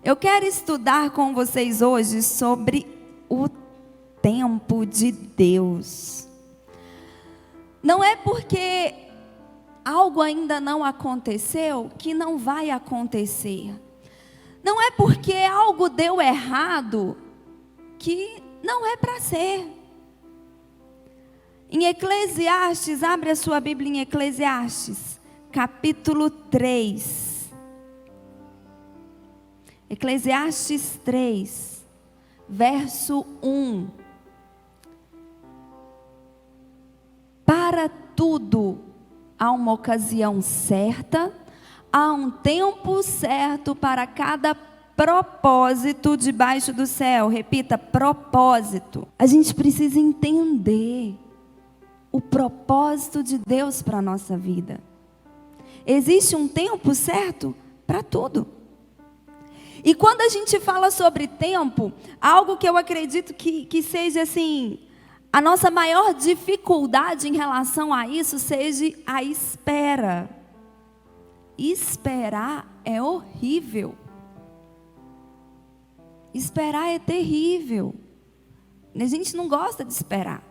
Eu quero estudar com vocês hoje sobre o tempo de Deus. Não é porque algo ainda não aconteceu que não vai acontecer. Não é porque algo deu errado que não é para ser. Em Eclesiastes, abre a sua Bíblia em Eclesiastes, capítulo 3. Eclesiastes 3, verso 1. Para tudo há uma ocasião certa, há um tempo certo para cada propósito debaixo do céu. Repita, propósito. A gente precisa entender o propósito de Deus para a nossa vida. Existe um tempo certo para tudo. E quando a gente fala sobre tempo, algo que eu acredito que seja assim, a nossa maior dificuldade em relação a isso seja a espera. Esperar é horrível. Esperar é terrível. A gente não gosta de esperar.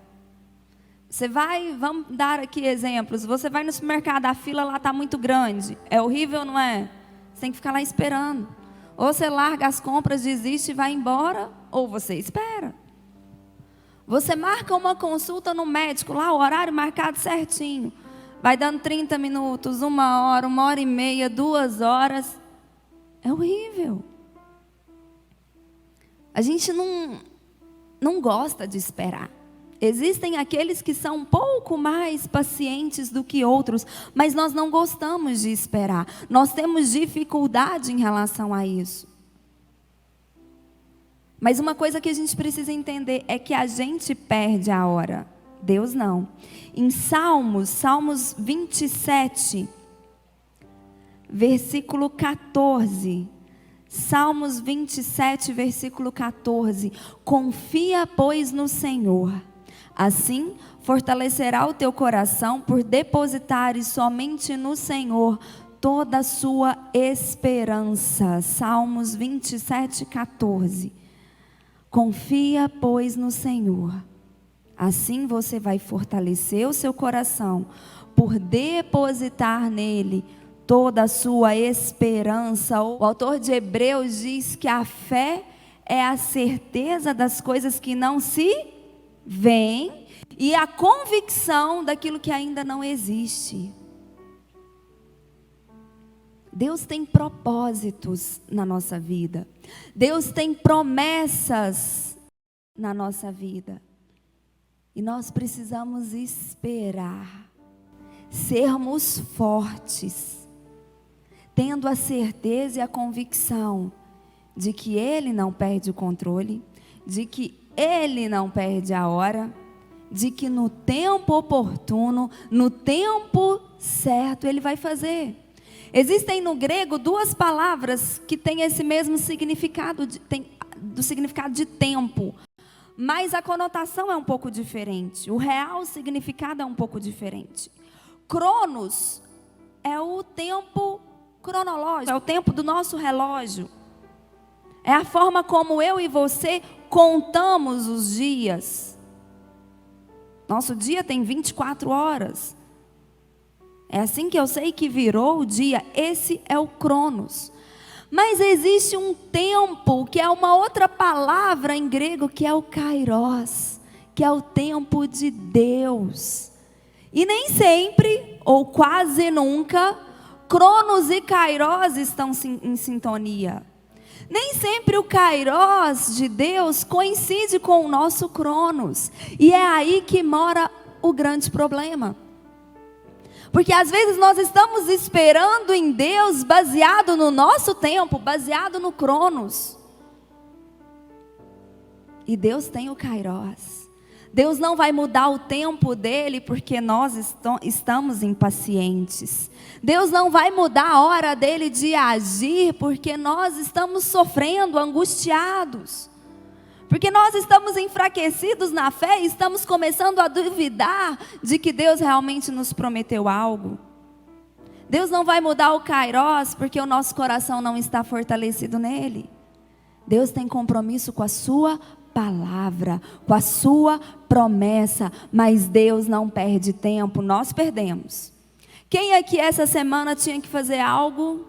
Você vai, vamos dar aqui exemplos. Você vai no supermercado, a fila lá está muito grande. É horrível, não é? Você tem que ficar lá esperando. Ou você larga as compras, desiste e vai embora, ou você espera. Você marca uma consulta no médico, lá o horário marcado certinho. Vai dando 30 minutos, 1 hora e meia, 2 horas. É horrível. A gente não gosta de esperar. Existem aqueles que são um pouco mais pacientes do que outros, mas nós não gostamos de esperar. Nós temos dificuldade em relação a isso. Mas uma coisa que a gente precisa entender é que a gente perde a hora. Deus não. Em Salmos 27, versículo 14. Salmos 27, versículo 14. Confia, pois, no Senhor. Assim, fortalecerá o teu coração por depositares somente no Senhor toda a sua esperança. Salmos 27, 14. Confia, pois, no Senhor. Assim você vai fortalecer o seu coração por depositar nele toda a sua esperança. O autor de Hebreus diz que a fé é a certeza das coisas que não se veem e a convicção daquilo que ainda não existe. Deus tem propósitos na nossa vida. Deus tem promessas na nossa vida. E nós precisamos esperar, sermos fortes, tendo a certeza e a convicção de que Ele não perde o controle, de que Ele não perde a hora, de que no tempo oportuno, no tempo certo, Ele vai fazer. Existem no grego 2 palavras que têm esse mesmo significado, do significado de tempo. Mas a conotação é um pouco diferente. O real significado é um pouco diferente. Cronos é o tempo cronológico, é o tempo do nosso relógio. É a forma como eu e você contamos os dias. Nosso dia tem 24 horas. É assim que eu sei que virou o dia. Esse é o Cronos. Mas existe um tempo, que é uma outra palavra em grego, que é o Kairos, que é o tempo de Deus. E nem sempre, ou quase nunca, Cronos e Kairos estão em sintonia. Nem sempre o Kairos de Deus coincide com o nosso Cronos. E é aí que mora o grande problema. Porque às vezes nós estamos esperando em Deus baseado no nosso tempo, baseado no Cronos. E Deus tem o Kairos. Deus não vai mudar o tempo dele porque nós estamos impacientes. Deus não vai mudar a hora dele de agir porque nós estamos sofrendo, angustiados. Porque nós estamos enfraquecidos na fé e estamos começando a duvidar de que Deus realmente nos prometeu algo. Deus não vai mudar o Kairos porque o nosso coração não está fortalecido nele. Deus tem compromisso com a sua palavra, com a sua promessa, mas Deus não perde tempo, nós perdemos. Quem aqui essa semana tinha que fazer algo,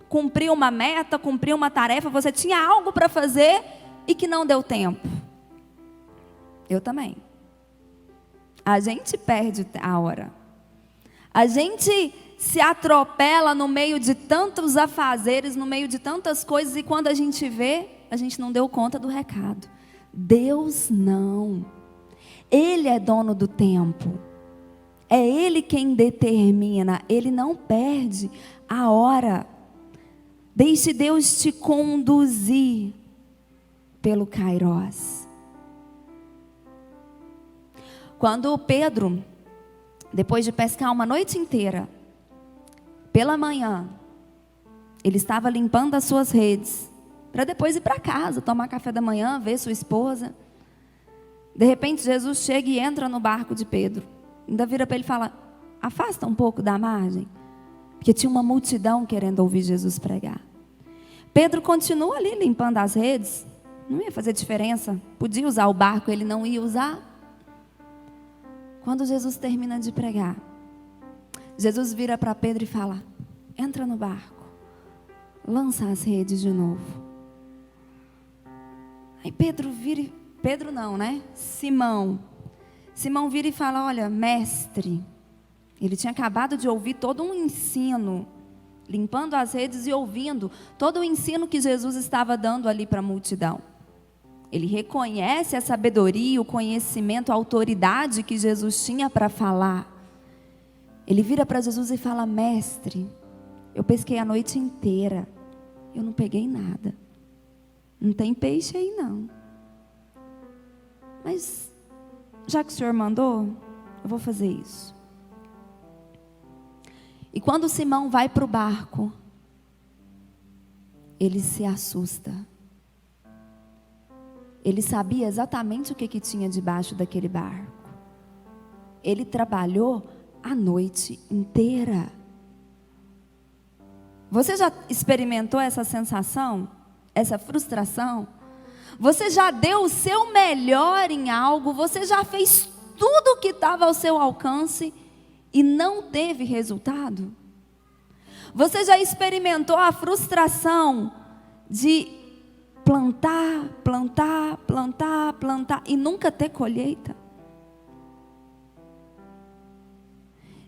cumprir uma meta, cumprir uma tarefa, você tinha algo para fazer e que não deu tempo? Eu também. A gente perde a hora. A gente se atropela no meio de tantos afazeres, no meio de tantas coisas, e quando a gente vê, a gente não deu conta do recado. Deus não. Ele é dono do tempo. É Ele quem determina. Ele não perde a hora. Deixe Deus te conduzir pelo Kairós. Quando Pedro, depois de pescar uma noite inteira, pela manhã, ele estava limpando as suas redes, para depois ir para casa, tomar café da manhã, ver sua esposa. De repente Jesus chega e entra no barco de Pedro. Ainda vira para ele e fala: afasta um pouco da margem, porque tinha uma multidão querendo ouvir Jesus pregar. Pedro continua ali limpando as redes, não ia fazer diferença, podia usar o barco, ele não ia usar. Quando Jesus termina de pregar, Jesus vira para Pedro e fala: entra no barco, lança as redes de novo. Aí Simão vira e fala: olha, mestre, ele tinha acabado de ouvir todo um ensino, limpando as redes e ouvindo todo o ensino que Jesus estava dando ali para a multidão. Ele reconhece a sabedoria, o conhecimento, a autoridade que Jesus tinha para falar. Ele vira para Jesus e fala: mestre, eu pesquei a noite inteira, eu não peguei nada. Não tem peixe aí não. Mas já que o Senhor mandou, eu vou fazer isso. E quando Simão vai para o barco, ele se assusta. Ele sabia exatamente o que tinha debaixo daquele barco. Ele trabalhou a noite inteira. Você já experimentou essa sensação? Essa frustração? Você já deu o seu melhor em algo? Você já fez tudo o que estava ao seu alcance e não teve resultado? Você já experimentou a frustração de plantar e nunca ter colheita?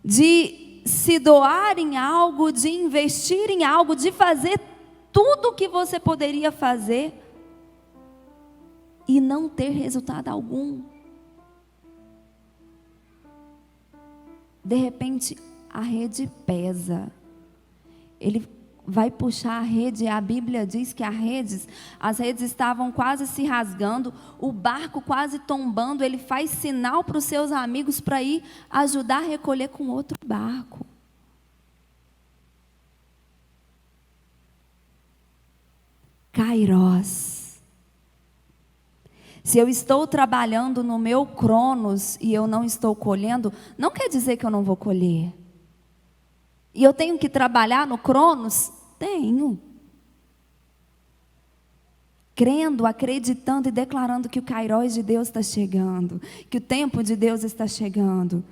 De se doar em algo, de investir em algo, de fazer tudo o que você poderia fazer e não ter resultado algum? De repente a rede pesa. Ele vai puxar a rede, a Bíblia diz que as redes estavam quase se rasgando, o barco quase tombando. Ele faz sinal para os seus amigos para ir ajudar a recolher com outro barco. Kairós. Se eu estou trabalhando no meu Cronos e eu não estou colhendo, não quer dizer que eu não vou colher. E eu tenho que trabalhar no Cronos? Tenho. Crendo, acreditando e declarando que o Kairós de Deus está chegando, que o tempo de Deus está chegando.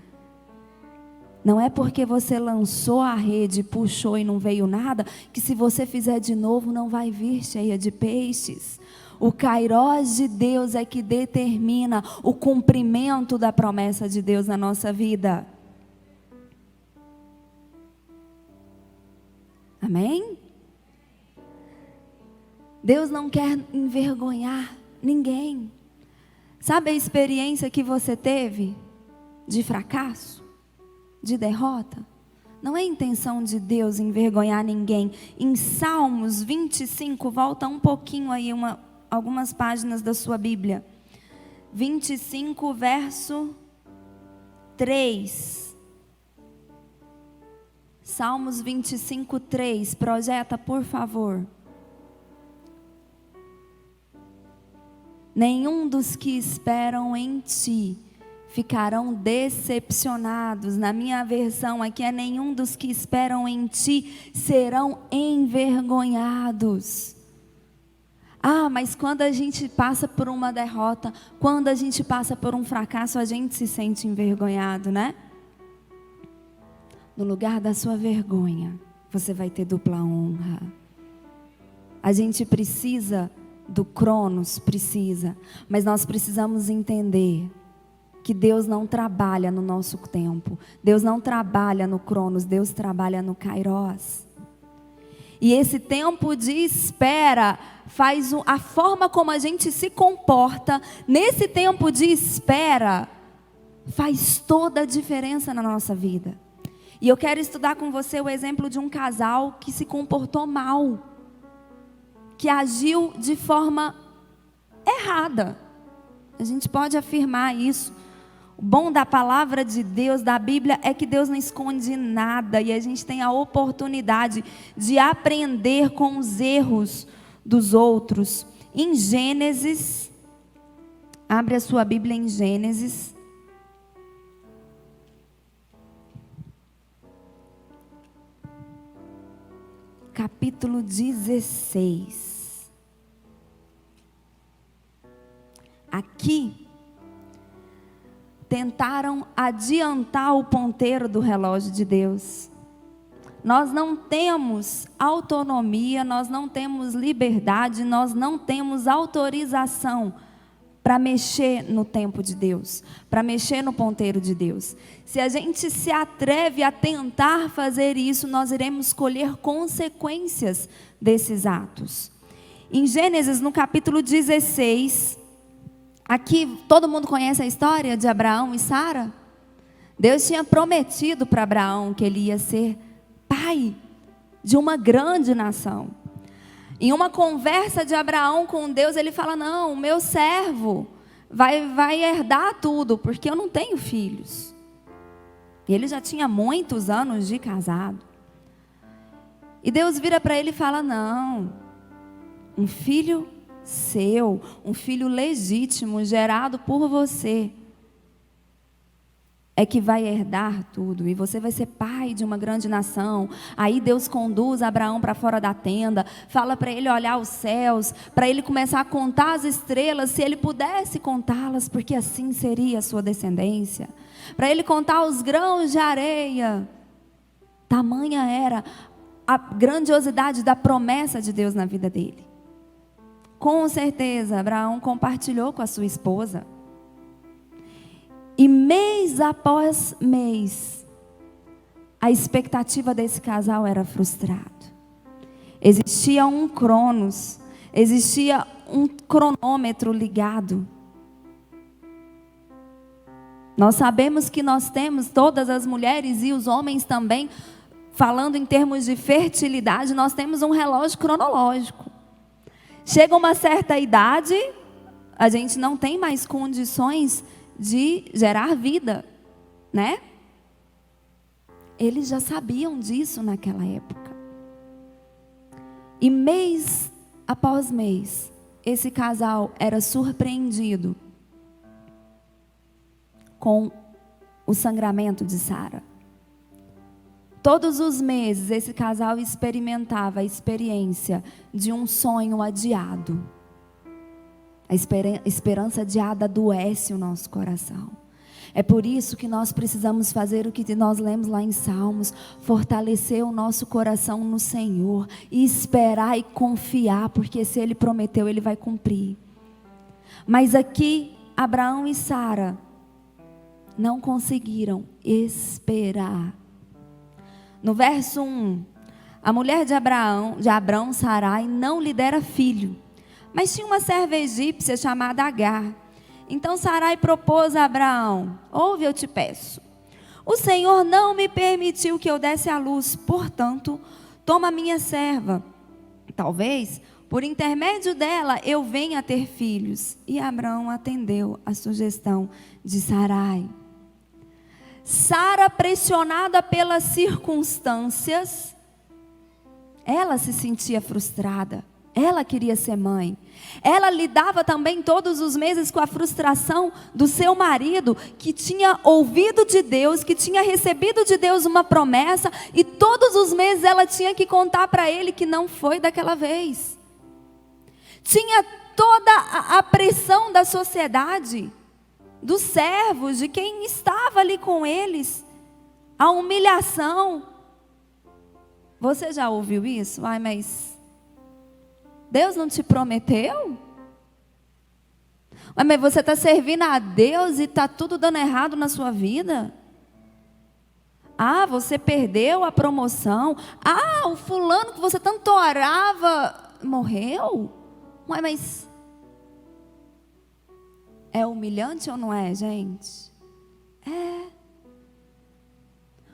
Não é porque você lançou a rede, puxou e não veio nada, que se você fizer de novo não vai vir cheia de peixes. O Kairós de Deus é que determina o cumprimento da promessa de Deus na nossa vida. Amém? Deus não quer envergonhar ninguém. Sabe a experiência que você teve de fracasso, de derrota? Não é intenção de Deus envergonhar ninguém. Em Salmos 25, volta um pouquinho aí, algumas páginas da sua Bíblia. 25, verso 3. Salmos 25, 3. Projeta, por favor. Nenhum dos que esperam em ti ficarão decepcionados. Na minha versão aqui é: nenhum dos que esperam em ti serão envergonhados. Ah, mas quando a gente passa por uma derrota, quando a gente passa por um fracasso, a gente se sente envergonhado, né? No lugar da sua vergonha, você vai ter dupla honra. A gente precisa do Cronos, mas nós precisamos entender que Deus não trabalha no nosso tempo. Deus não trabalha no Cronos, Deus trabalha no Kairos. E esse tempo de espera faz a forma como a gente se comporta nesse tempo de espera faz toda a diferença na nossa vida. E eu quero estudar com você o exemplo de um casal que se comportou mal, que agiu de forma errada. A gente pode afirmar isso. O bom da palavra de Deus, da Bíblia, é que Deus não esconde nada. E a gente tem a oportunidade de aprender com os erros dos outros. Em Gênesis, abre a sua Bíblia em Gênesis. Capítulo 16. Aqui, tentaram adiantar o ponteiro do relógio de Deus. Nós não temos autonomia, nós não temos liberdade, nós não temos autorização para mexer no tempo de Deus, para mexer no ponteiro de Deus. Se a gente se atreve a tentar fazer isso, nós iremos colher consequências desses atos. Em Gênesis, no capítulo 16, aqui todo mundo conhece a história de Abraão e Sara? Deus tinha prometido para Abraão que ele ia ser pai de uma grande nação. Em uma conversa de Abraão com Deus, ele fala: não, o meu servo vai herdar tudo, porque eu não tenho filhos. E ele já tinha muitos anos de casado. E Deus vira para ele e fala: não, um filho seu, um filho legítimo, gerado por você, é que vai herdar tudo, e você vai ser pai de uma grande nação. Aí Deus conduz Abraão para fora da tenda, fala para ele olhar os céus, para ele começar a contar as estrelas, se ele pudesse contá-las, porque assim seria a sua descendência. Para ele contar os grãos de areia. Tamanha era a grandiosidade da promessa de Deus na vida dele. Com certeza, Abraão compartilhou com a sua esposa. E mês após mês, a expectativa desse casal era frustrada. Existia um Cronos, existia um cronômetro ligado. Nós sabemos que nós temos, todas as mulheres e os homens também, falando em termos de fertilidade, nós temos um relógio cronológico. Chega uma certa idade, a gente não tem mais condições de gerar vida, né? Eles já sabiam disso naquela época. E mês após mês, esse casal era surpreendido com o sangramento de Sara. Todos os meses, esse casal experimentava a experiência de um sonho adiado. A esperança adiada adoece o nosso coração. É por isso que nós precisamos fazer o que nós lemos lá em Salmos, fortalecer o nosso coração no Senhor e esperar e confiar, porque se Ele prometeu, Ele vai cumprir. Mas aqui, Abraão e Sara não conseguiram esperar. No verso 1, a mulher de Abrão, Sarai, não lhe dera filho, mas tinha uma serva egípcia chamada Agar. Então Sarai propôs a Abraão: ouve, eu te peço, o Senhor não me permitiu que eu desse à luz, portanto, toma minha serva. Talvez, por intermédio dela, eu venha a ter filhos. E Abraão atendeu a sugestão de Sarai. Sara, pressionada pelas circunstâncias, ela se sentia frustrada. Ela queria ser mãe. Ela lidava também todos os meses com a frustração do seu marido, que tinha ouvido de Deus, que tinha recebido de Deus uma promessa, e todos os meses ela tinha que contar para ele que não foi daquela vez. Tinha toda a pressão da sociedade, dos servos, de quem estava ali com eles, a humilhação. Você já ouviu isso? Ai, mas Deus não te prometeu? Ai, mas você está servindo a Deus e está tudo dando errado na sua vida? Ah, você perdeu a promoção. Ah, o fulano que você tanto orava morreu? Ué, mas é humilhante ou não é, gente? É.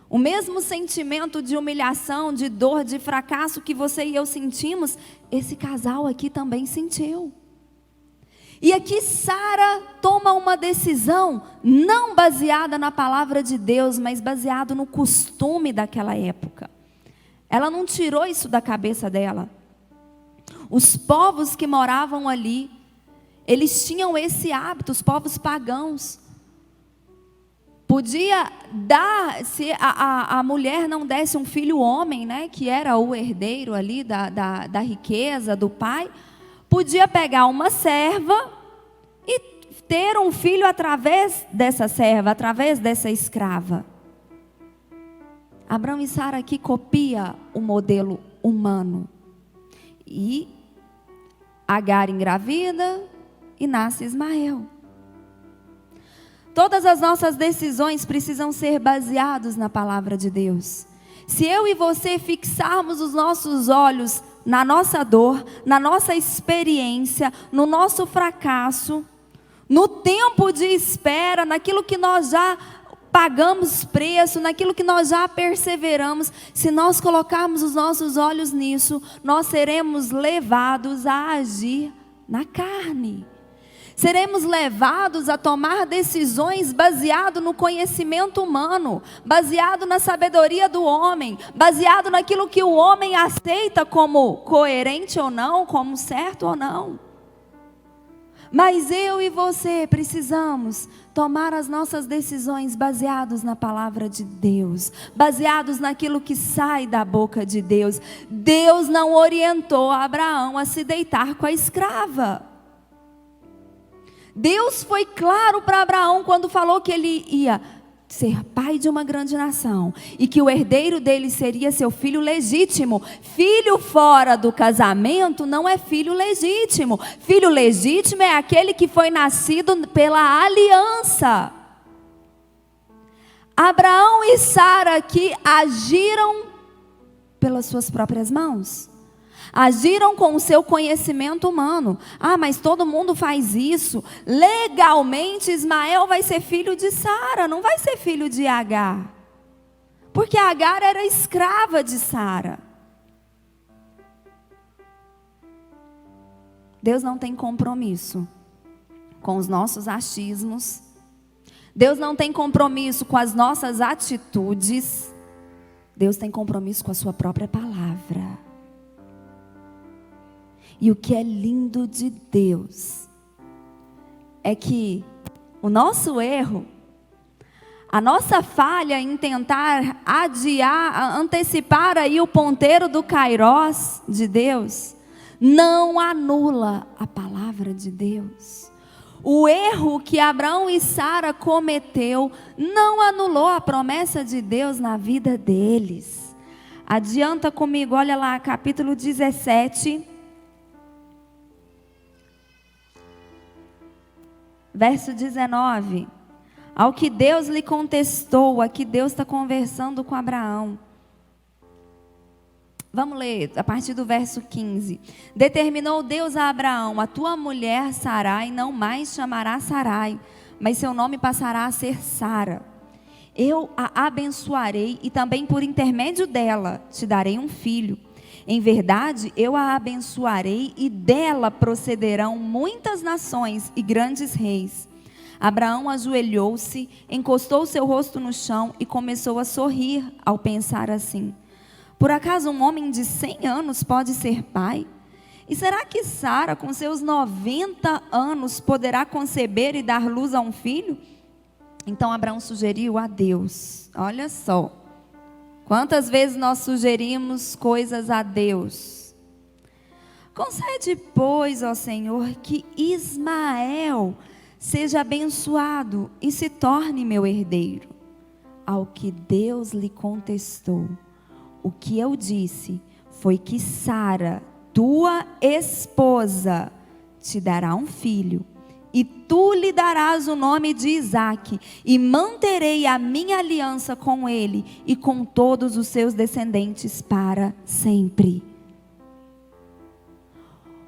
O mesmo sentimento de humilhação, de dor, de fracasso que você e eu sentimos, esse casal aqui também sentiu. E aqui Sara toma uma decisão, não baseada na palavra de Deus, mas baseado no costume daquela época. Ela não tirou isso da cabeça dela. Os povos que moravam ali, eles tinham esse hábito, os povos pagãos. Podia dar, se a mulher não desse um filho homem, né, que era o herdeiro ali da riqueza do pai, podia pegar uma serva e ter um filho através dessa serva, através dessa escrava. Abraão e Sara aqui copia o modelo humano. E Agar engravida e nasce Ismael. Todas as nossas decisões precisam ser baseadas na palavra de Deus. Se eu e você fixarmos os nossos olhos na nossa dor, na nossa experiência, no nosso fracasso, no tempo de espera, naquilo que nós já pagamos preço, naquilo que nós já perseveramos, se nós colocarmos os nossos olhos nisso, nós seremos levados a agir na carne. Seremos levados a tomar decisões baseado no conhecimento humano, baseado na sabedoria do homem, baseado naquilo que o homem aceita como coerente ou não, como certo ou não. Mas eu e você precisamos tomar as nossas decisões baseados na palavra de Deus, baseados naquilo que sai da boca de Deus. Deus não orientou Abraão a se deitar com a escrava. Deus foi claro para Abraão quando falou que ele ia ser pai de uma grande nação e que o herdeiro dele seria seu filho legítimo. Filho fora do casamento não é filho legítimo. Filho legítimo é aquele que foi nascido pela aliança. Abraão e Sara aqui agiram pelas suas próprias mãos. Agiram com o seu conhecimento humano. Ah, mas todo mundo faz isso. Legalmente, Ismael vai ser filho de Sara, não vai ser filho de Agar. Porque Agar era escrava de Sara. Deus não tem compromisso com os nossos achismos. Deus não tem compromisso com as nossas atitudes. Deus tem compromisso com a sua própria palavra. E o que é lindo de Deus é que o nosso erro, a nossa falha em tentar adiar, antecipar aí o ponteiro do Kairós de Deus, não anula a palavra de Deus. O erro que Abraão e Sara cometeu não anulou a promessa de Deus na vida deles. Adianta comigo, olha lá, capítulo 17. Verso 19, ao que Deus lhe contestou, aqui Deus está conversando com Abraão. Vamos ler a partir do verso 15. Determinou Deus a Abraão, a tua mulher Sarai não mais chamará Sarai, mas seu nome passará a ser Sara. Eu a abençoarei e também por intermédio dela te darei um filho. Em verdade, eu a abençoarei e dela procederão muitas nações e grandes reis. Abraão ajoelhou-se, encostou seu rosto no chão e começou a sorrir ao pensar assim: por acaso um homem de 100 anos pode ser pai? E será que Sara, com seus 90 anos, poderá conceber e dar luz a um filho? Então Abraão sugeriu a Deus. Olha só. Quantas vezes nós sugerimos coisas a Deus? Concede, pois, ó Senhor, que Ismael seja abençoado e se torne meu herdeiro. Ao que Deus lhe contestou: o que eu disse foi que Sara, tua esposa, te dará um filho, e tu lhe darás o nome de Isaque, e manterei a minha aliança com ele e com todos os seus descendentes para sempre.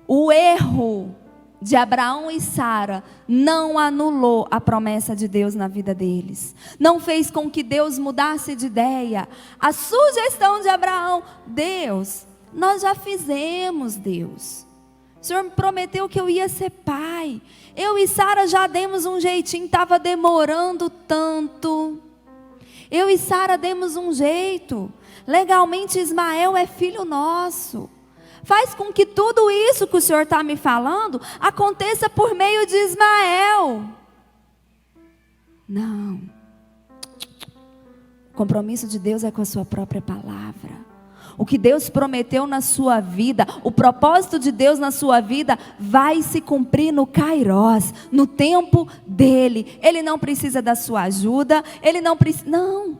O erro de Abraão e Sara não anulou a promessa de Deus na vida deles. Não fez com que Deus mudasse de ideia. A sugestão de Abraão: Deus, nós já fizemos, Deus. O Senhor me prometeu que eu ia ser pai. Eu e Sara já demos um jeitinho, estava demorando tanto. Eu e Sara demos um jeito. Legalmente Ismael é filho nosso. Faz com que tudo isso que o Senhor está me falando aconteça por meio de Ismael. Não. O compromisso de Deus é com a sua própria palavra. O que Deus prometeu na sua vida, o propósito de Deus na sua vida vai se cumprir no Kairós, no tempo dele. Ele não precisa da sua ajuda, ele não precisa, não.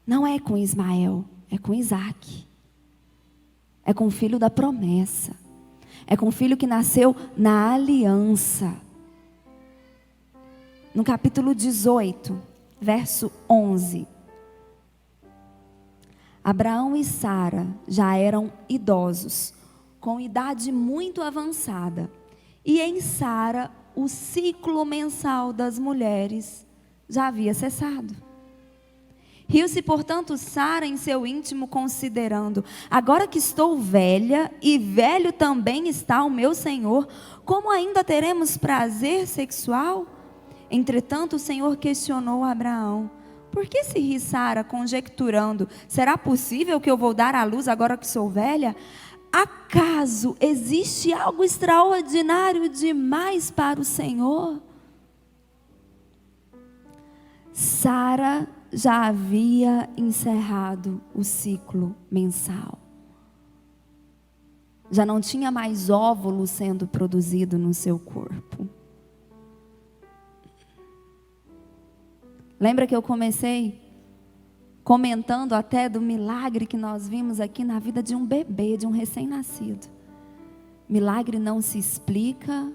Não é com Ismael, é com Isaque. É com o filho da promessa. É com o filho que nasceu na aliança. No capítulo 18, verso 11. Abraão e Sara já eram idosos, com idade muito avançada. E em Sara, o ciclo mensal das mulheres já havia cessado. Riu-se, portanto, Sara em seu íntimo, considerando: agora que estou velha, e velho também está o meu Senhor, como ainda teremos prazer sexual? Entretanto, o Senhor questionou Abraão: por que se ri Sara, conjecturando: será possível que eu vou dar à luz agora que sou velha? Acaso existe algo extraordinário demais para o Senhor? Sara já havia encerrado o ciclo mensal. Já não tinha mais óvulo sendo produzido no seu corpo. Lembra que eu comecei comentando até do milagre que nós vimos aqui na vida de um bebê, de um recém-nascido. Milagre não se explica,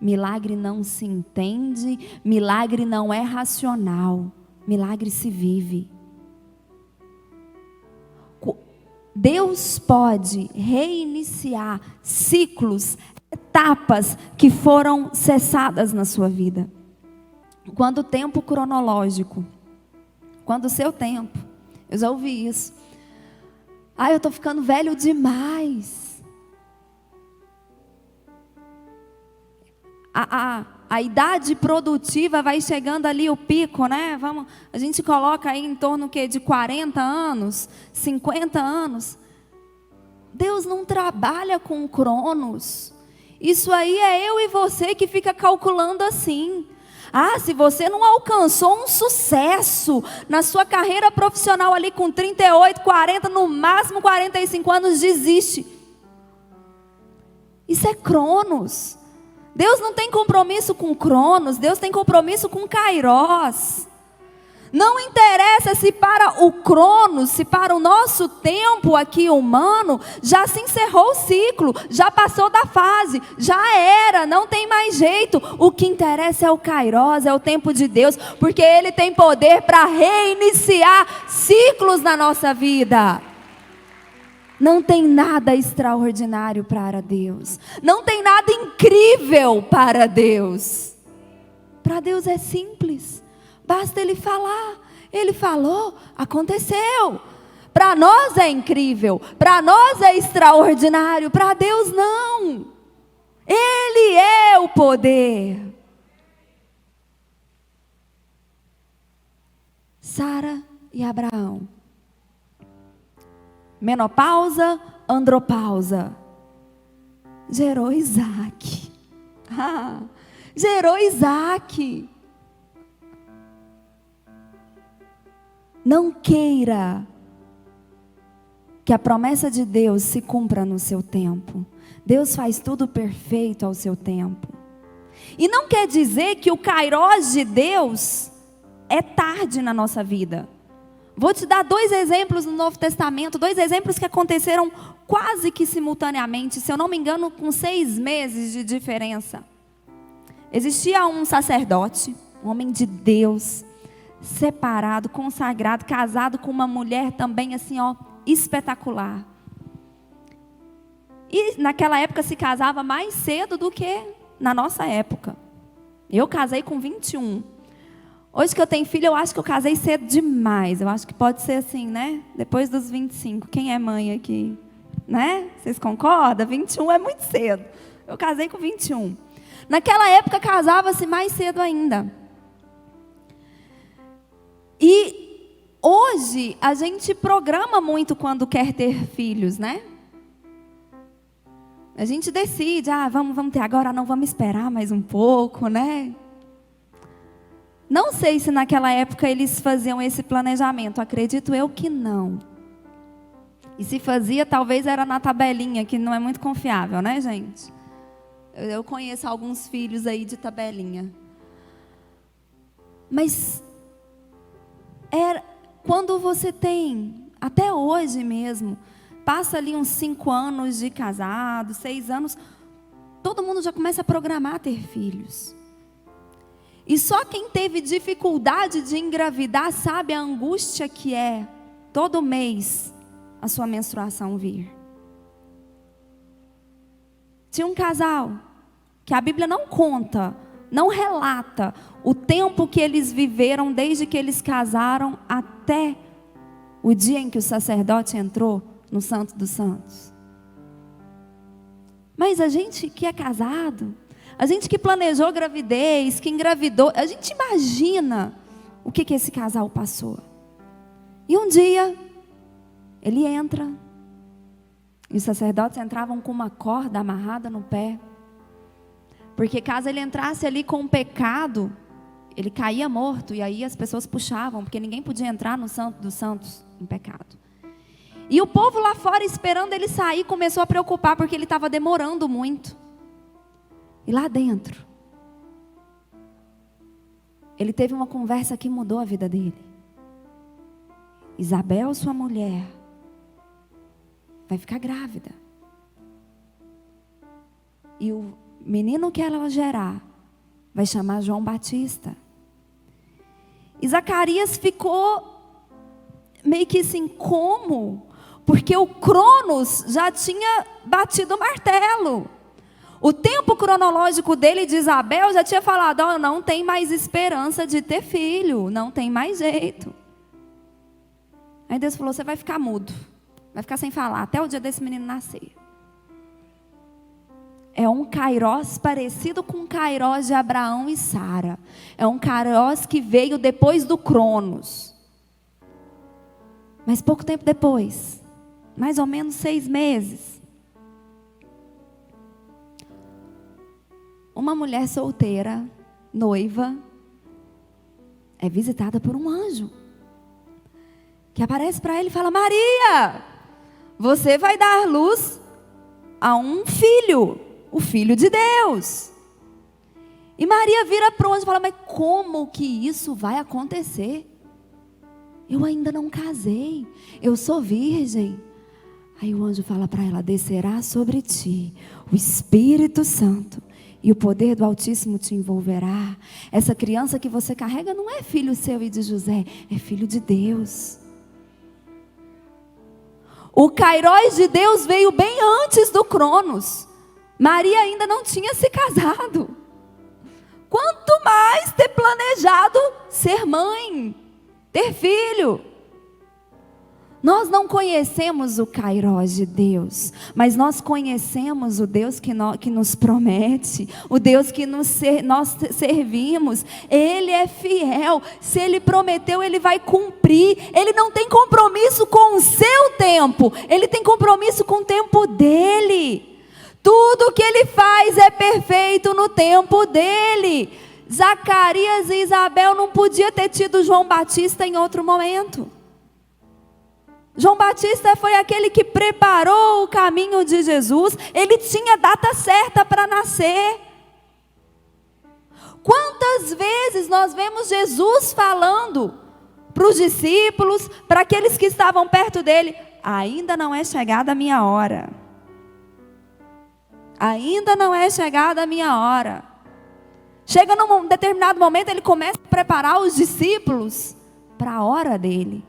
milagre não se entende, milagre não é racional. Milagre se vive. Deus pode reiniciar ciclos, etapas que foram cessadas na sua vida. Quando o tempo cronológico, quando o seu tempo, eu já ouvi isso. Eu estou ficando velho demais. A idade produtiva vai chegando ali o pico, né? A gente coloca aí em torno de 40 anos, 50 anos. Deus não trabalha com cronos. Isso aí é eu e você que fica calculando assim. Se você não alcançou um sucesso na sua carreira profissional ali com 38, 40, no máximo 45 anos, desiste. Isso é cronos. Deus não tem compromisso com cronos, Deus tem compromisso com kairós. Não interessa se para o cronos, se para o nosso tempo aqui humano, já se encerrou o ciclo, já passou da fase, já era, não tem mais jeito. O que interessa é o kairós, é o tempo de Deus, porque Ele tem poder para reiniciar ciclos na nossa vida. Não tem nada extraordinário para Deus. Não tem nada incrível para Deus. Para Deus é simples. Basta Ele falar. Ele falou, aconteceu. Para nós é incrível. Para nós é extraordinário. Para Deus não. Ele é o poder. Sara e Abraão. Menopausa, andropausa. Gerou Isaque. Gerou Isaque. Não queira que a promessa de Deus se cumpra no seu tempo. Deus faz tudo perfeito ao seu tempo. E não quer dizer que o kairós de Deus é tarde na nossa vida. Vou te dar 2 exemplos no Novo Testamento, 2 exemplos que aconteceram quase que simultaneamente, se eu não me engano, com 6 meses de diferença. Existia um sacerdote, um homem de Deus, separado, consagrado, casado com uma mulher também assim, ó, espetacular. E naquela época se casava mais cedo do que na nossa época. Eu casei com 21. Hoje que eu tenho filho, eu acho que eu casei cedo demais. Eu acho que pode ser assim, né? Depois dos 25. Quem é mãe aqui? Né? Vocês concordam? 21 é muito cedo. Eu casei com 21. Naquela época casava-se mais cedo ainda. E hoje a gente programa muito quando quer ter filhos, né? A gente decide, vamos ter agora, não, vamos esperar mais um pouco, né? Não sei se naquela época eles faziam esse planejamento, acredito eu que não. E se fazia, talvez era na tabelinha, que não é muito confiável, né, gente? Eu conheço alguns filhos aí de tabelinha. Mas quando você tem, até hoje mesmo, passa ali uns 5 anos de casado, 6 anos, todo mundo já começa a programar ter filhos. E só quem teve dificuldade de engravidar sabe a angústia que é todo mês a sua menstruação vir. Tinha um casal que a Bíblia não conta, não relata o tempo que eles viveram desde que eles casaram até o dia em que o sacerdote entrou no Santo dos Santos. Mas a gente que é casado, a gente que planejou gravidez, que engravidou, a gente imagina o que esse casal passou. E um dia, ele entra, e os sacerdotes entravam com uma corda amarrada no pé, porque caso ele entrasse ali com um pecado, ele caía morto, e aí as pessoas puxavam, porque ninguém podia entrar no Santo dos Santos em pecado. E o povo lá fora, esperando ele sair, começou a preocupar, porque ele estava demorando muito. E lá dentro, ele teve uma conversa que mudou a vida dele. Isabel, sua mulher, vai ficar grávida. E o menino que ela gerar vai chamar João Batista. E Zacarias ficou meio que assim, como? Porque o Cronos já tinha batido o martelo. O tempo cronológico dele de Isabel já tinha falado, não tem mais esperança de ter filho, não tem mais jeito. Aí Deus falou, você vai ficar mudo, vai ficar sem falar, até o dia desse menino nascer. É um kairós parecido com o kairós de Abraão e Sara. É um kairós que veio depois do Cronos. Mas pouco tempo depois, mais ou menos 6 meses, uma mulher solteira, noiva, é visitada por um anjo, que aparece para ele e fala, Maria, você vai dar luz a um filho, o Filho de Deus. E Maria vira para o anjo e fala, mas como que isso vai acontecer? Eu ainda não casei, eu sou virgem. Aí o anjo fala para ela, descerá sobre ti o Espírito Santo, e o poder do Altíssimo te envolverá. Essa criança que você carrega não é filho seu e de José, é filho de Deus. O kairós de Deus veio bem antes do Cronos. Maria ainda não tinha se casado. Quanto mais ter planejado ser mãe, ter filho. Nós não conhecemos o kairós de Deus, mas nós conhecemos o Deus que nos promete, o Deus que nós servimos. Ele é fiel, se Ele prometeu, Ele vai cumprir. Ele não tem compromisso com o seu tempo, Ele tem compromisso com o tempo dEle. Tudo que Ele faz é perfeito no tempo dEle. Zacarias e Isabel não podiam ter tido João Batista em outro momento. João Batista foi aquele que preparou o caminho de Jesus. Ele tinha data certa para nascer. Quantas vezes nós vemos Jesus falando para os discípulos, para aqueles que estavam perto dele: ainda não é chegada a minha hora. Ainda não é chegada a minha hora. Chega num determinado momento, ele começa a preparar os discípulos para a hora dele.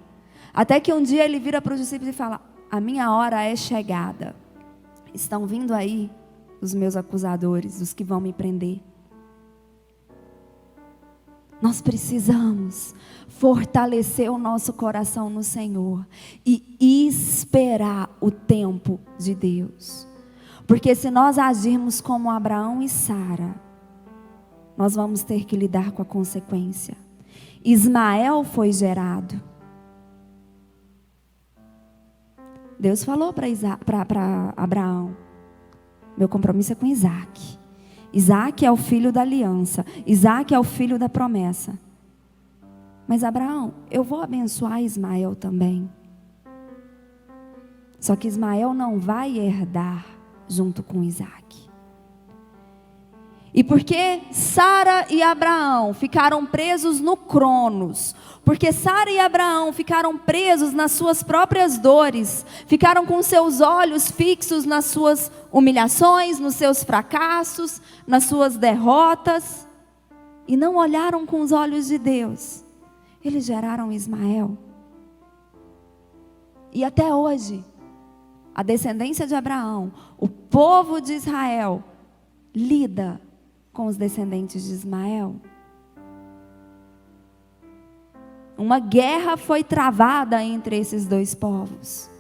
Até que um dia ele vira para os discípulos e fala: a minha hora é chegada. Estão vindo aí os meus acusadores, os que vão me prender. Nós precisamos fortalecer o nosso coração no Senhor e esperar o tempo de Deus. Porque se nós agirmos como Abraão e Sara, nós vamos ter que lidar com a consequência. Ismael foi gerado. Deus falou para Abraão: meu compromisso é com Isaac. Isaac é o filho da aliança. Isaac é o filho da promessa. Mas Abraão, eu vou abençoar Ismael também. Só que Ismael não vai herdar junto com Isaac. E porque Sara e Abraão ficaram presos no Cronos, porque Sara e Abraão ficaram presos nas suas próprias dores, ficaram com seus olhos fixos nas suas humilhações, nos seus fracassos, nas suas derrotas, e não olharam com os olhos de Deus, eles geraram Ismael. E até hoje, a descendência de Abraão, o povo de Israel, lida com os descendentes de Ismael. Uma guerra foi travada entre esses dois povos.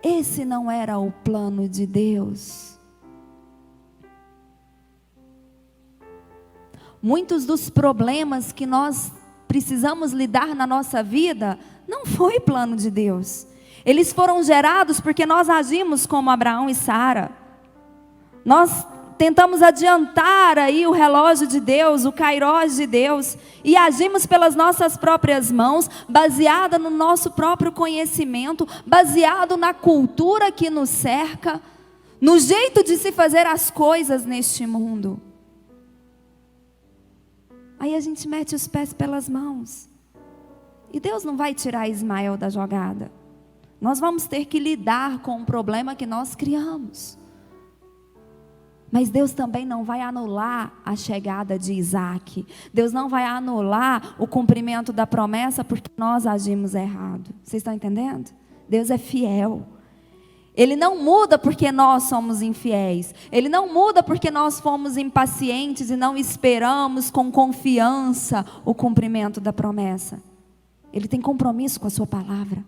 Esse não era o plano de Deus. Muitos dos problemas que nós precisamos lidar na nossa vida não foi plano de Deus. Eles foram gerados porque nós agimos como Abraão e Sara. Nós tentamos adiantar aí o relógio de Deus, o kairós de Deus, e agimos pelas nossas próprias mãos, baseada no nosso próprio conhecimento, baseado na cultura que nos cerca, no jeito de se fazer as coisas neste mundo. Aí a gente mete os pés pelas mãos. E Deus não vai tirar Ismael da jogada. Nós vamos ter que lidar com o problema que nós criamos. Mas Deus também não vai anular a chegada de Isaac. Deus não vai anular o cumprimento da promessa porque nós agimos errado. Vocês estão entendendo? Deus é fiel. Ele não muda porque nós somos infiéis. Ele não muda porque nós fomos impacientes e não esperamos com confiança o cumprimento da promessa. Ele tem compromisso com a sua palavra.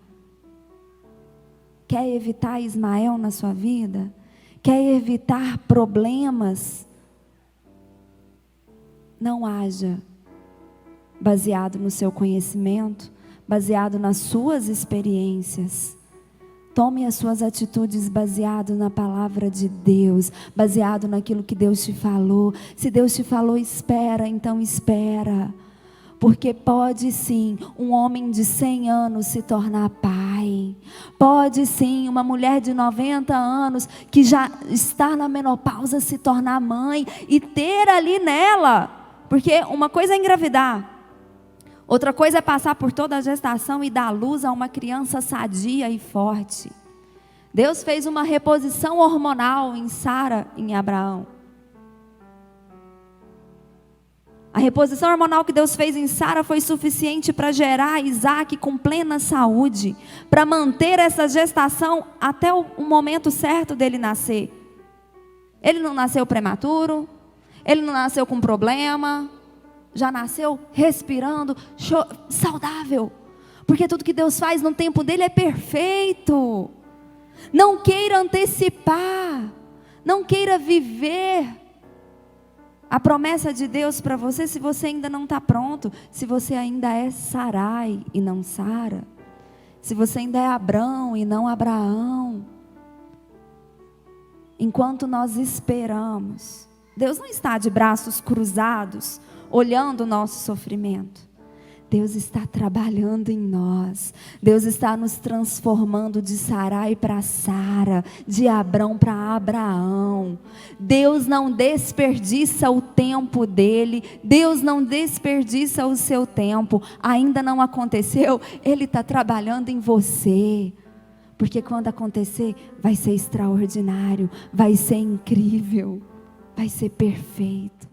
Quer evitar Ismael na sua vida? Quer evitar problemas? Não haja baseado no seu conhecimento, baseado nas suas experiências. Tome as suas atitudes baseado na palavra de Deus, baseado naquilo que Deus te falou. Se Deus te falou, espera, então espera. Porque pode sim um homem de 100 anos se tornar pai. Pode sim uma mulher de 90 anos que já está na menopausa se tornar mãe e ter ali nela. Porque uma coisa é engravidar, outra coisa é passar por toda a gestação e dar luz a uma criança sadia e forte. Deus fez uma reposição hormonal em Sara e em Abraão. A reposição hormonal que Deus fez em Sara foi suficiente para gerar Isaac com plena saúde, para manter essa gestação até o momento certo dele nascer. Ele não nasceu prematuro, ele não nasceu com problema, já nasceu respirando, saudável, porque tudo que Deus faz no tempo dele é perfeito. Não queira antecipar, não queira viver a promessa de Deus para você se você ainda não está pronto, se você ainda é Sarai e não Sara, se você ainda é Abrão e não Abraão. Enquanto nós esperamos, Deus não está de braços cruzados, olhando o nosso sofrimento. Deus está trabalhando em nós. Deus está nos transformando de Sarai para Sara, de Abrão para Abraão. Deus não desperdiça o tempo dele. Deus não desperdiça o seu tempo. Ainda não aconteceu, Ele está trabalhando em você. Porque quando acontecer, vai ser extraordinário, vai ser incrível, vai ser perfeito.